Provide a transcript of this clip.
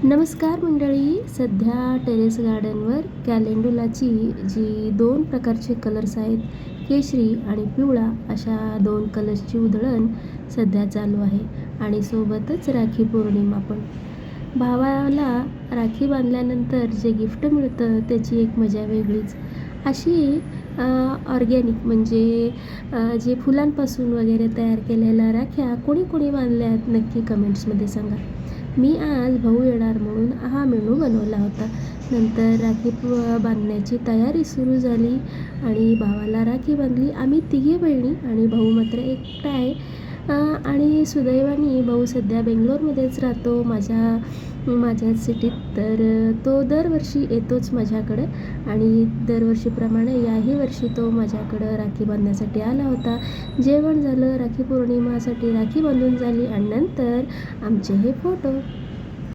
नमस्कार मंडळी. सध्या टेरेस गार्डनवर कॅलेंडुलाची जी 2 प्रकारचे कलर्स आहेत, केशरी आणि पिवळा, अशा 2 कलर्सची उधळण सध्या चालू आहे. आणि सोबतच राखी पौर्णिमा पण. भावाला राखी बांधल्यानंतर जे गिफ्ट मिळतं त्याची एक मजा वेगळीच. अशी ऑर्गॅनिक म्हणजे जे फुलांपासून वगैरे तयार केलेल्या राख्या कोणी कोणी बांधल्यात नक्की कमेंट्समध्ये सांगा. मी आज भाऊ येणार म्हणून हा मेनू बनवला होता. नंतर राखी बांधण्याची तयारी सुरू झाली आणि भावाला राखी बांधली. आम्ही तिघी बहिणी आणि भाऊ मात्र एकटा आहे. आणि सुदैवाने भाऊ सध्या बेंगलोरमध्येच राहतो, माझ्याच सिटीत. तर तो दरवर्षी येतोच माझ्याकडं आणि दरवर्षीप्रमाणे याही वर्षी तो माझ्याकडं राखी बांधण्यासाठी आला होता. जेवण झालं, राखी पौर्णिमासाठी राखी बांधून झाली आणि नंतर आमचे हे फोटो